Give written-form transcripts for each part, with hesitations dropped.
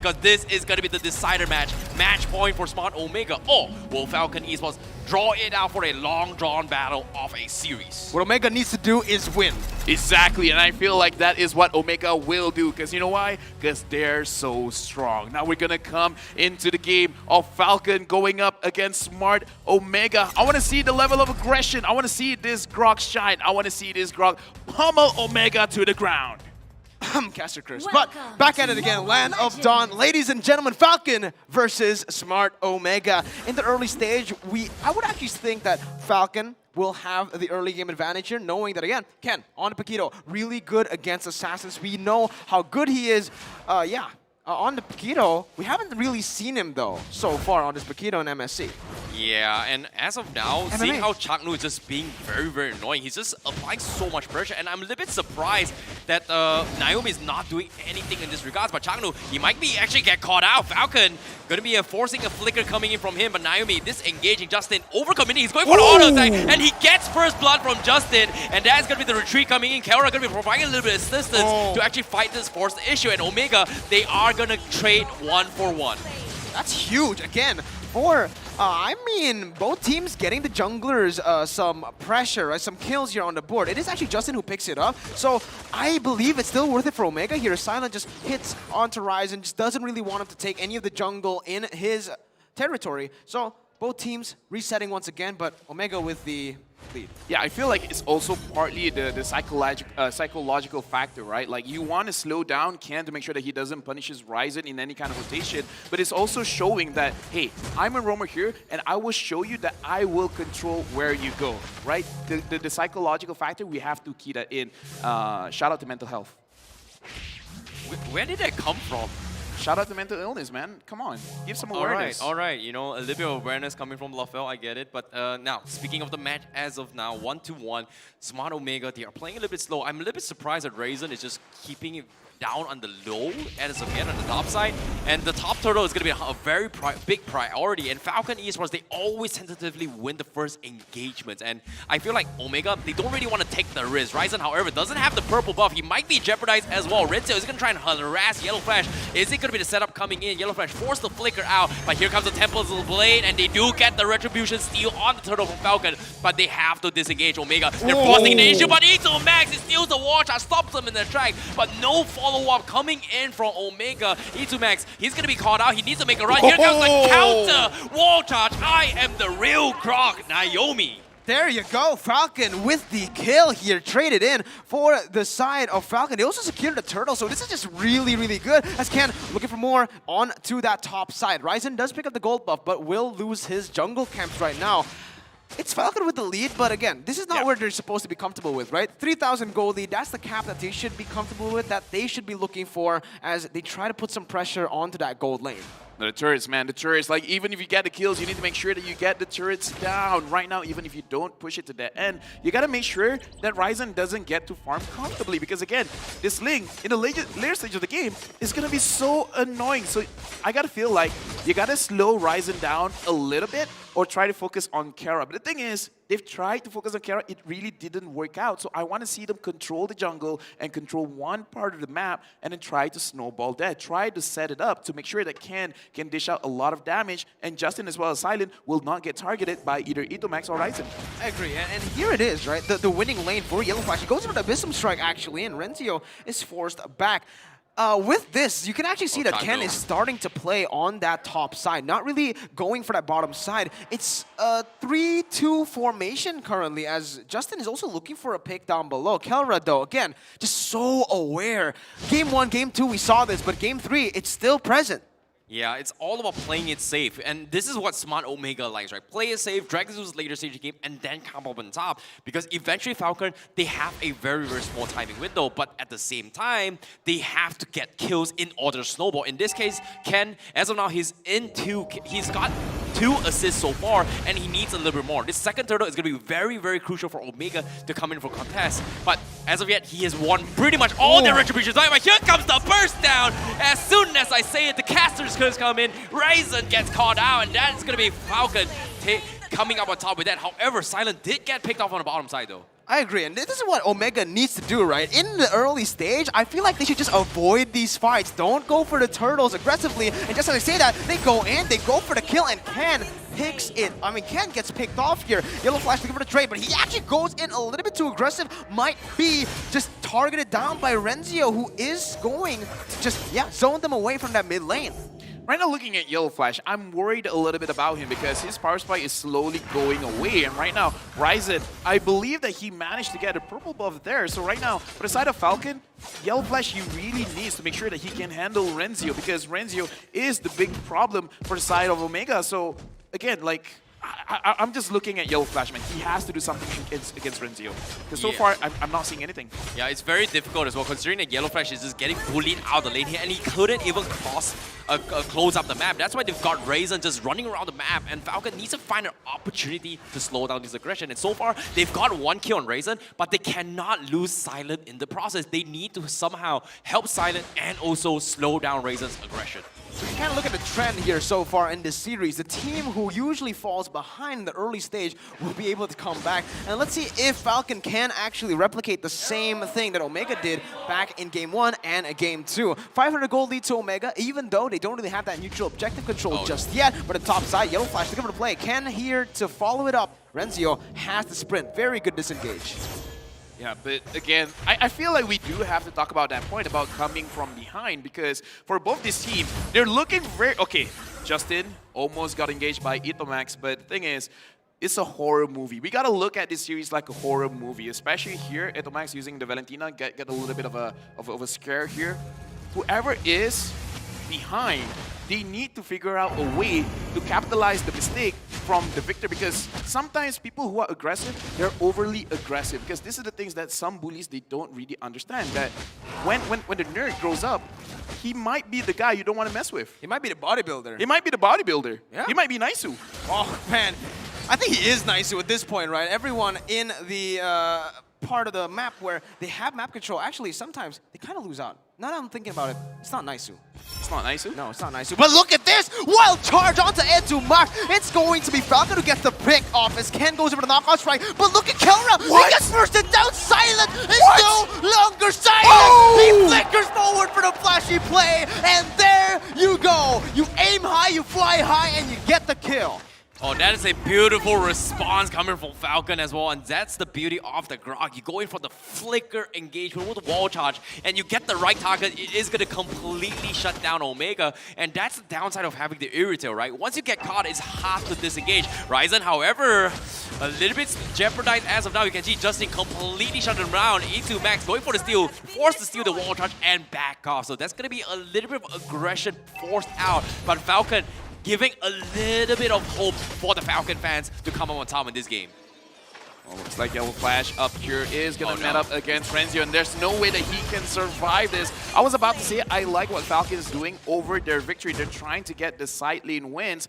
because this is going to be the decider match. Match point for Smart Omega. Or will Falcon Esports draw it out for a long drawn battle of a series? What Omega needs to do is win. Exactly, and I feel like that is what Omega will do, because you know why? Because they're so strong. Now we're gonna come into the game of Falcon going up against Smart Omega. I want to see the level of aggression. I want to see this Grok shine. I want to see this Grok pummel Omega to the ground. Caster Curse. But back at it again, Land of Dawn. Ladies and gentlemen, Falcon versus Smart Omega. In the early stage, I would actually think that Falcon will have the early game advantage here, knowing that, again, Ken, on Paquito, really good against Assassins. We know how good he is. On the Paquito, we haven't really seen him, though, so far on this Paquito and MSC. Yeah, and as of now, seeing how Chaknu is just being very, very annoying, he's just applying so much pressure, and I'm a little bit surprised that Naomi is not doing anything in this regards, but Chaknu, he might be actually get caught out. Falcon gonna be forcing a flicker coming in from him, but Naomi disengaging Justin, overcommitting, he's going for an auto attack, and he gets first blood from Justin, and that's gonna be the retreat coming in. Kelra gonna be providing a little bit of assistance to actually fight this forced issue, and Omega, they are gonna trade 1-for-1. That's huge, again, for... I mean, both teams getting the junglers some pressure, right? Some kills here on the board. It is actually Justin who picks it up. So I believe it's still worth it for Omega here. Silent just hits onto Ryzen, just doesn't really want him to take any of the jungle in his territory. So both teams resetting once again, but Omega with the lead. Yeah, I feel like it's also partly the psychological factor, right? Like, you want to slow down Ken to make sure that he doesn't punish his Ryzen in any kind of rotation, but it's also showing that, hey, I'm a roamer here, and I will show you that I will control where you go, right? The psychological factor, we have to key that in. Shout out to mental health. Where did that come from? Shout out to mental illness, man. Come on, give some awareness. All right. You know, a little bit of awareness coming from LaFell, I get it. But now, speaking of the match as of now, 1-1, Smart Omega, they are playing a little bit slow. I'm a little bit surprised that Ryzen is just keeping it down on the low as of yet on the top side. And the top turtle is going to be a very big priority. And Falcon Esports, they always tentatively win the first engagements. And I feel like Omega, they don't really want to take the risk. Ryzen, however, doesn't have the purple buff. He might be jeopardized as well. Renzo is going to try and harass Yellow Flash. Is it going to be the setup coming in? Yellow Flash forced the flicker out. But here comes the Temple's Blade. And they do get the Retribution steal on the turtle from Falcon. But they have to disengage Omega. They're forcing the issue. But E2 Max, he steals the wall charge, stops them in their track. But no follow-up coming in from Omega. E2 Max, he's going to be caught out. He needs to make a run. Here comes the counter wall charge. I am the real Grok, Naomi. There you go, Falcon with the kill here, traded in for the side of Falcon. They also secured the turtle, so this is just really, really good. As Ken looking for more on to that top side. Ryzen does pick up the gold buff, but will lose his jungle camps right now. It's Falcon with the lead, but again, this is not where they're supposed to be comfortable with, right? 3,000 gold lead, that's the cap that they should be comfortable with, that they should be looking for as they try to put some pressure onto that gold lane. The turrets, man, the turrets. Like, even if you get the kills, you need to make sure that you get the turrets down. Right now, even if you don't push it to the end, you got to make sure that Ryzen doesn't get to farm comfortably. Because again, this Ling, in the later stage of the game, is going to be so annoying. So I got to feel like you got to slow Ryzen down a little bit or try to focus on Kara. But the thing is, they've tried to focus on Kara. It really didn't work out. So I want to see them control the jungle and control one part of the map and then try to snowball that. Try to set it up to make sure that Ken can dish out a lot of damage, and Justin as well as Silent will not get targeted by either Itomax or Ryzen. I agree, and here it is, right? The winning lane for Yellow Flash. He goes for the Abyssum Strike, actually, and Renzio is forced back. With this, you can actually see that Ken is starting to play on that top side, not really going for that bottom side. It's a 3-2 formation currently, as Justin is also looking for a pick down below. Kelra, though, again, just so aware. Game 1, Game 2, we saw this, but Game 3, it's still present. Yeah, it's all about playing it safe, and this is what Smart Omega likes, right? Play it safe, drag this to the later stage of the game, and then come up on top. Because eventually Falcon, they have a very, very small timing window, but at the same time, they have to get kills in order to snowball. In this case, Ken, as of now, he's got 2 assists so far, and he needs a little bit more. This second turtle is going to be very, very crucial for Omega to come in for contest. But as of yet, he has won pretty much all their retributions. But here comes the burst down. As soon as I say it, the casters come in. Ryzen gets caught out, and that's going to be Falcon coming up on top with that. However, Silent did get picked off on the bottom side, though. I agree, and this is what Omega needs to do, right? In the early stage, I feel like they should just avoid these fights. Don't go for the turtles aggressively, and just as I say that, they go in, they go for the kill, and Ken picks it. I mean, Ken gets picked off here. Yellow Flash looking for the trade, but he actually goes in a little bit too aggressive. Might be just targeted down by Renzio, who is going to just, zone them away from that mid lane. Right now, looking at Yellow Flash, I'm worried a little bit about him because his power spike is slowly going away. And right now, Ryzen, I believe that he managed to get a purple buff there. So right now, for the side of Falcon, Yellow Flash, he really needs to make sure that he can handle Renzio because Renzio is the big problem for the side of Omega. So again, like, I'm just looking at Yellow Flash, man. He has to do something against Renzio. Because so far, I'm not seeing anything. Yeah, it's very difficult as well, considering that Yellow Flash is just getting bullied out of the lane here, and he couldn't even close up the map. That's why they've got Ryzen just running around the map, and Falcon needs to find an opportunity to slow down his aggression. And so far, they've got 1 kill on Ryzen, but they cannot lose Silent in the process. They need to somehow help Silent and also slow down Ryzen's aggression. So you kind of look at the trend here so far in this series. The team who usually falls behind in the early stage will be able to come back. And let's see if Falcon can actually replicate the same thing that Omega did back in Game 1 and Game 2. 500 gold lead to Omega, even though they don't really have that neutral objective control just yet. But the top side, Yellow Flash looking for the play. Ken here to follow it up. Renzio has the sprint. Very good disengage. Yeah, but again, I feel like we do have to talk about that point about coming from behind because for both this team, they're looking very... Okay, Justin almost got engaged by Itomax, but the thing is, it's a horror movie. We gotta look at this series like a horror movie, especially here, Itomax using the Valentina, get a little bit of a scare here. Whoever is behind, they need to figure out a way to capitalize the mistake from the victor because sometimes people who are aggressive, they're overly aggressive because this is the things that some bullies, they don't really understand that when the nerd grows up, he might be the guy you don't want to mess with. He might be the bodybuilder. He might be the bodybuilder. Yeah. He might be Naisu. Oh, man. I think he is Naisu at this point, right? Everyone in the part of the map where they have map control, actually, sometimes they kind of lose out. Now that I'm thinking about it, it's not Naisu. It's not Naisu? No, it's not Naisu. But look at this! Wild charge onto Etumax! It's going to be Falcon who gets the pick off as Ken goes over the knockout strike. But look at Kelra! He gets bursted down! Silent is no longer silent! Oh! He flickers forward for the flashy play, and there you go! You aim high, you fly high, and you get the kill. Oh, that is a beautiful response coming from Falcon as well, and that's the beauty of the Grog. You go in for the flicker engagement with the wall charge, and you get the right target. It is going to completely shut down Omega, and that's the downside of having the Irrital, right? Once you get caught, it's hard to disengage. Ryzen, however, a little bit jeopardized as of now. You can see Justin completely shut him down. E2Max going for the steal, forced to steal the wall charge and back off. So that's going to be a little bit of aggression forced out, but Falcon giving a little bit of hope for the Falcon fans to come up on top in this game. Well, looks like Yellow Flash up here is going to met up against Renzio, and there's no way that he can survive this. I was about to say, I like what Falcon is doing over their victory. They're trying to get the side lane wins.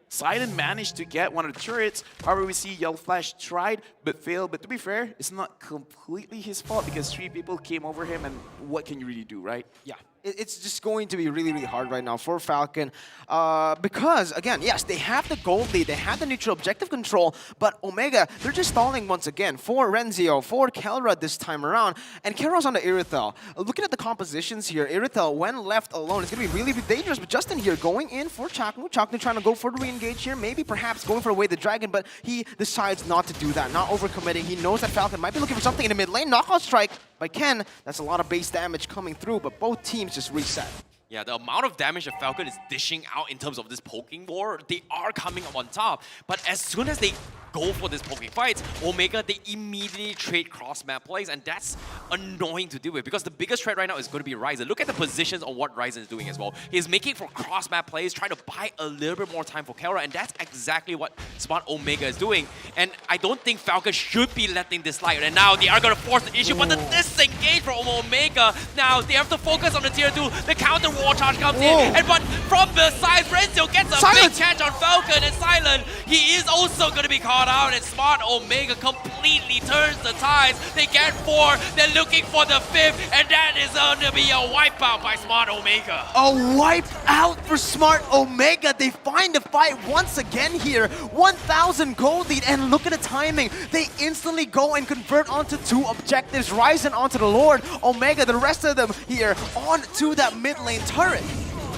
Silent managed to get one of the turrets. However, we see Yellow Flash tried but failed. But to be fair, it's not completely his fault because 3 people came over him, and what can you really do, right? Yeah. It's just going to be really, really hard right now for Falcon because, again, yes, they have the gold lead, they have the neutral objective control, but Omega, they're just stalling once again for Renzio, for Kelra this time around, and Kelra's on the Irithel. Looking at the compositions here, Irithel, when left alone, is going to be really, really dangerous, but Justin here going in for Chaknu. Chaknu trying to go for the re-engage here, maybe perhaps going for away the dragon, but he decides not to do that, not overcommitting. He knows that Falcon might be looking for something in the mid lane. Knockout strike by Ken, that's a lot of base damage coming through, but both teams just reset. Yeah, the amount of damage that Falcon is dishing out in terms of this poking war, they are coming up on top. But as soon as they go for this poking fights, Omega, they immediately trade cross-map plays, and that's annoying to deal with because the biggest threat right now is going to be Ryzen. Look at the positions on what Ryzen is doing as well. He's making for cross-map plays, trying to buy a little bit more time for Kelra, and that's exactly what Smart Omega is doing. And I don't think Falcon should be letting this slide. And now they are going to force the issue, but the disengage from Omega. Now they have to focus on the tier 2. The counter wall charge comes in, and but from the side, Renzio gets a big catch on Falcon, and Silent, he is also going to be caught out, and Smart Omega completely completely turns the tides. They get 4, they're looking for the 5th, and that is going to be a wipeout by Smart Omega. A wipe out for Smart Omega. They find the fight once again here. 1,000 gold lead, and look at the timing. They instantly go and convert onto 2 objectives. Ryzen onto the Lord, Omega, the rest of them here onto that mid lane turret.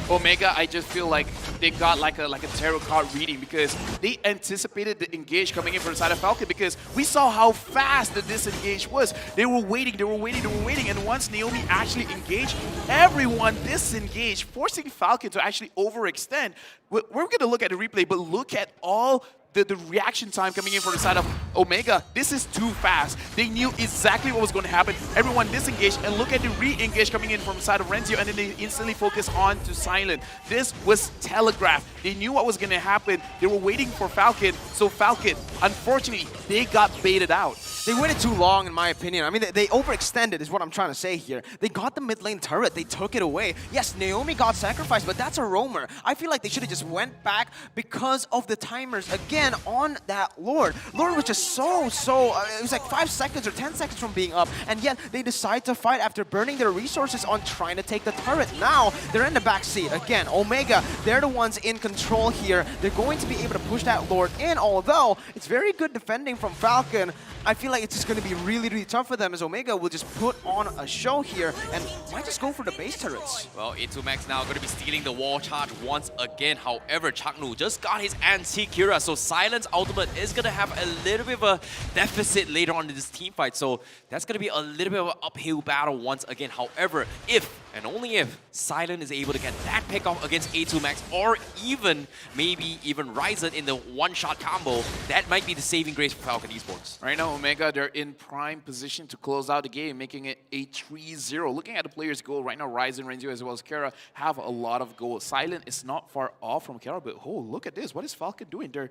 Omega, I just feel like they got like a tarot card reading because they anticipated the engage coming in from the side of Falcon because we saw how fast the disengage was. They were waiting, and once Naomi actually engaged, everyone disengaged, forcing Falcon to actually overextend. We're going to look at the replay, but look at all the reaction time coming in from the side of Omega. This is too fast. They knew exactly what was going to happen. Everyone disengaged, and look at the re-engage coming in from the side of Renzio, and then they instantly focus on to Silent. This was telegraphed. They knew what was going to happen. They were waiting for Falcon, so Falcon, unfortunately, they got baited out. They waited too long, in my opinion. I mean, they overextended is what I'm trying to say here. They got the mid lane turret. They took it away. Yes, Naomi got sacrificed, but that's a roamer. I feel like they should have just went back because of the timers again on that Lord. Lord was just so, it was like 5 seconds or 10 seconds from being up, and yet they decide to fight after burning their resources on trying to take the turret. Now, they're in the back seat. Again, Omega, they're the ones in control here. They're going to be able to push that Lord in, although it's very good defending from Falcon. I feel like it's just going to be really, really tough for them as Omega will just put on a show here and might just go for the base turrets. Well, A2 Max now going to be stealing the wall charge once again. However, Chaknu just got his anti-Kira, so Silence ultimate is going to have a little bit of a deficit later on in this team fight. So that's going to be a little bit of an uphill battle once again. However, if and only if Silent is able to get that pick off against A2 Max, or even maybe even Ryzen in the one-shot combo, that might be the saving grace for Falcon Esports. Right now, Omega, they're in prime position to close out the game, making it a 3-0. Looking at the players' goal right now, Ryzen, Renzio, as well as Kara have a lot of gold. Silent is not far off from Kara, but oh, look at this. What is Falcon doing? They're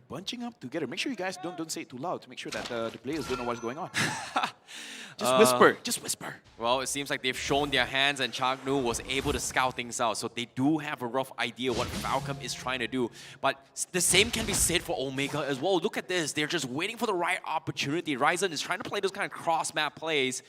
bunching up together. Make sure you guys don't say it too loud to make sure that the players don't know what's going on. Just whisper. Just whisper. Well, it seems like they've shown their hands, and Chagnu was able to scout things out, so they do have a rough idea what Falcon is trying to do. But the same can be said for Omega as well. Look at this. They're just waiting for the right opportunity. Ryzen is trying to play those kind of cross-map plays,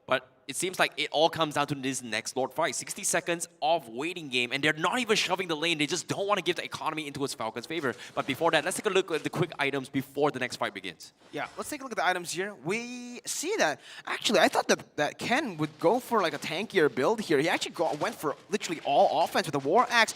but it seems like it all comes down to this next Lord fight. 60 seconds of waiting game, and they're not even shoving the lane. They just don't want to give the economy into its Falcon's favor. But before that, let's take a look at the quick items before the next fight begins. Yeah, let's take a look at the items here. We see that, actually, I thought that Ken would go for like a tankier build here. He actually went for literally all offense with the War Axe.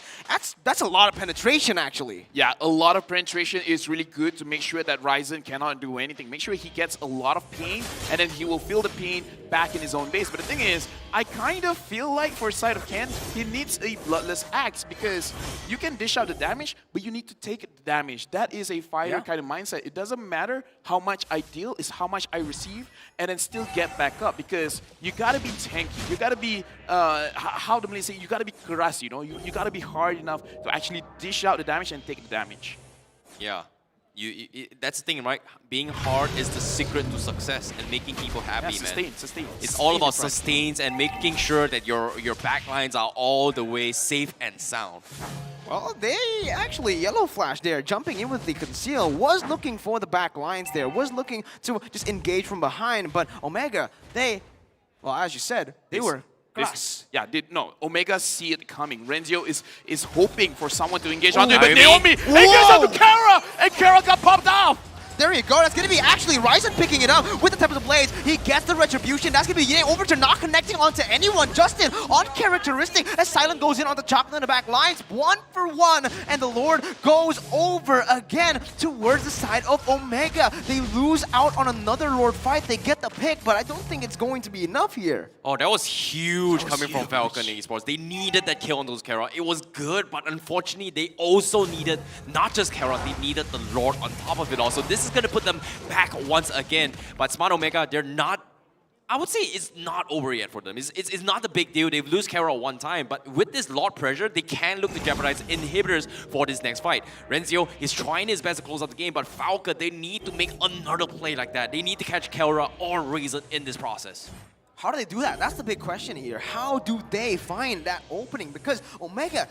That's a lot of penetration, actually. Yeah, a lot of penetration is really good to make sure that Ryzen cannot do anything. Make sure he gets a lot of pain, and then he will feel the pain back in his own base. But the thing is, I kind of feel like for side of Ken, he needs a Bloodless Axe because you can dish out the damage, but you need to take the damage. That is a fighter kind of mindset. It doesn't matter how much I deal, it's how much I receive, and then still get back up because you gotta be tanky. You gotta be, how the Malay say, you gotta be keras, you know? You gotta be hard enough to actually dish out the damage and take the damage. Yeah. That's the thing, right? Being hard is the secret to success and making people happy, man. Sustain. It's all about sustains and making sure that your backlines are all the way safe and sound. Well, they actually, Yellow Flash there, jumping in with the conceal, was looking for the back lines there, was looking to just engage from behind, but Omega, well, as you said, they were glass. Yeah, no, Omega see it coming. Renzio is hoping for someone to engage onto it, but Naomi engages onto Kara, and Kara got popped off. There you go. That's going to be actually Ryzen picking it up with the Tempest of Blades. He gets the Retribution. That's going to be getting over to not connecting onto anyone. Justin on characteristic as Silent goes in on the chocolate in the back lines. 1 for 1. And the Lord goes over again towards the side of Omega. They lose out on another Lord fight. They get the pick, but I don't think it's going to be enough here. Oh, that was huge coming from Falcon Esports. They needed that kill on those Kara. It was good, but unfortunately, they also needed not just Kara, they needed the Lord on top of it all. So this is going to put them back once again. But Smart Omega, they're not, I would say it's not over yet for them. It's not a big deal. They've lose Kara one time, but with this Lord pressure, they can look to jeopardize inhibitors for this next fight. Renzio is trying his best to close out the game, but Falcon, they need to make another play like that. They need to catch Kara or Ryzen in this process. How do they do that? That's the big question here. How do they find that opening? Because Omega,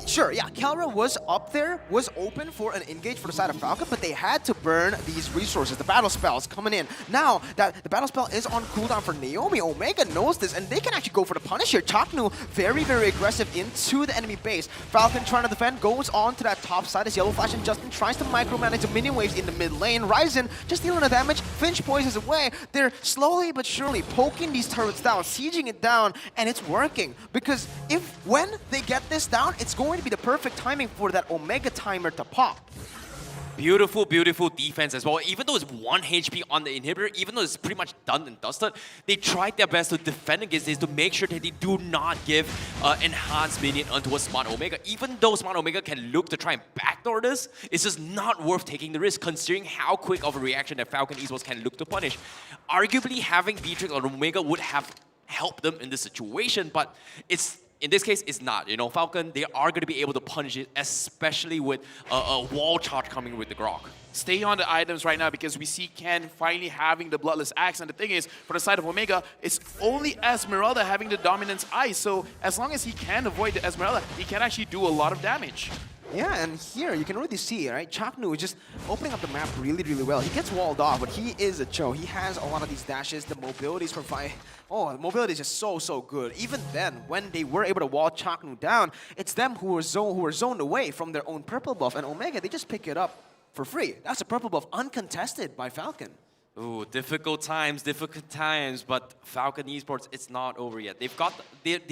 sure, yeah, Kelra was up there, was open for an engage for the side of Falcon, but they had to burn these resources, the battle spells coming in. Now that the battle spell is on cooldown for Naomi, Omega knows this, and they can actually go for the punish here. Chaknu, very, very aggressive into the enemy base. Falcon trying to defend, goes on to that top side as Yellow Flash and Justin tries to micromanage the minion waves in the mid lane. Ryzen just dealing the damage, Finch poisons away. They're slowly but surely poking these turrets down, sieging it down, and it's working. Because when they get this down, it's going to be the perfect timing for that Omega timer to pop. Beautiful, beautiful defense as well. Even though it's 1 HP on the inhibitor, even though it's pretty much done and dusted, they tried their best to defend against this to make sure that they do not give enhanced minion onto a Smart Omega. Even though Smart Omega can look to try and backdoor this, it's just not worth taking the risk considering how quick of a reaction that Falcon Esports can look to punish. Arguably, having Beatrix or Omega would have helped them in this situation, but in this case, it's not. You know, Falcon, they are going to be able to punish it, especially with a wall charge coming with the Grok. Stay on the items right now because we see Ken finally having the Bloodless Axe. And the thing is, for the side of Omega, it's only Esmeralda having the Dominance Ice. So as long as he can avoid the Esmeralda, he can actually do a lot of damage. Yeah, and here you can really see, right? Chaknu is just opening up the map really, really well. He gets walled off, but he is a Cho. He has a lot of these dashes. The mobilities provide. Oh, the mobility is just so good. Even then, when they were able to wall Chaknu down, it's them who were zoned away from their own purple buff. And Omega, they just pick it up for free. That's a purple buff uncontested by Falcon. Ooh, difficult times, but Falcon Esports, it's not over yet. They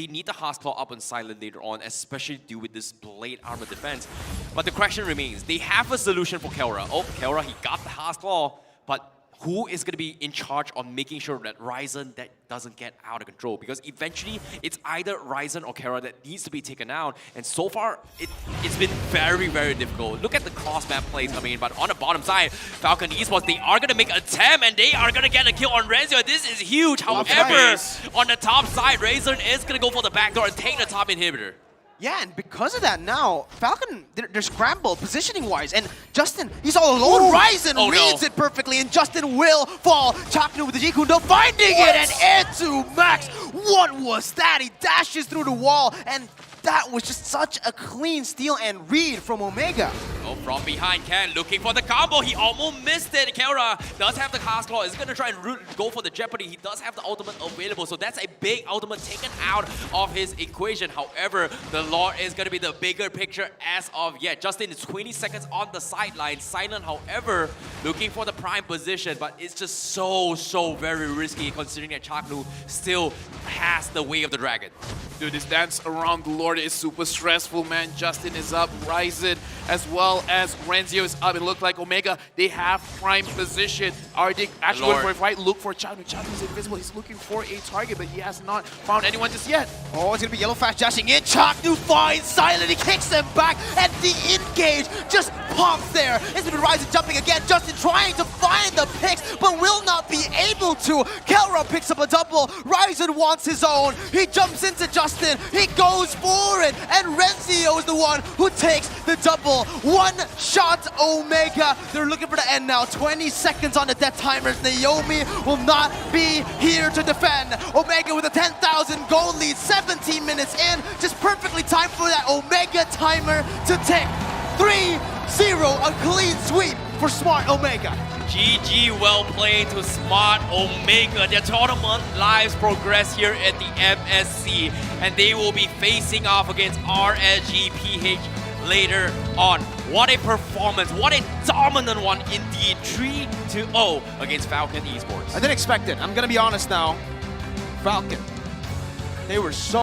need the Houseclaw up on silent later on, especially due with this Blade Armor defense. But the question remains, they have a solution for Kelra. Oh, Kelra, he got the Houseclaw, but who is going to be in charge on making sure that Ryzen that doesn't get out of control? Because eventually, it's either Ryzen or Kelra that needs to be taken out. And so far, it's been very, very difficult. Look at the cross-map plays coming in. But on the bottom side, Falcon Esports, they are going to make a attempt and they are going to get a kill on Renzio. This is huge. However, on the top side, Ryzen is going to go for the backdoor and take the top inhibitor. Yeah, and because of that now, Falcon, they're scrambled positioning-wise, and Justin, he's all alone. Ryzen reads it perfectly, and Justin will fall. Chaknu with the Jikundo finding it, and into Max. What was that? He dashes through the wall, and that was just such a clean steal and read from Omega. Oh, from behind, Ken looking for the combo. He almost missed it. Kelra does have the Houseclaw. Is going to try and go for the Jeopardy. He does have the ultimate available, so that's a big ultimate taken out of his equation. However, the Lord is going to be the bigger picture as of yet. Justin is 20 seconds on the sideline. Silent, however, looking for the prime position, but it's just so very risky considering that Chaknu still has the Way of the Dragon. Dude, this dance around the Lord is super stressful, man. Justin is up, Ryzen, as well as Renzio is up. It looked like Omega, they have prime position. Are they actually going for a fight? Look for Chaknu. Chaknu is invisible. He's looking for a target, but he has not found anyone just yet. Oh, it's going to be Yellow Flash dashing in. Chaknu finds Silent. He kicks them back, and the engage just pops there. It's going to be Ryzen jumping again. Justin trying to find the picks, but will not be able to. Kelra picks up a double. Ryzen wants his own. He jumps into Justin. He goes for it, and Renzio is the one who takes the double. One shot Omega. They're looking for the end now. 20 seconds on the death timers. Naomi will not be here to defend. Omega with a 10,000 gold lead. 17 minutes in. Just perfectly timed for that Omega timer to tick. 3-0. A clean sweep for Smart Omega. GG, well played to Smart Omega. Their tournament lives progress here at the MSC, and they will be facing off against RSGPH later on. What a performance, what a dominant one indeed. 3-0 against Falcon Esports. I didn't expect it. I'm going to be honest now. Falcon, they were so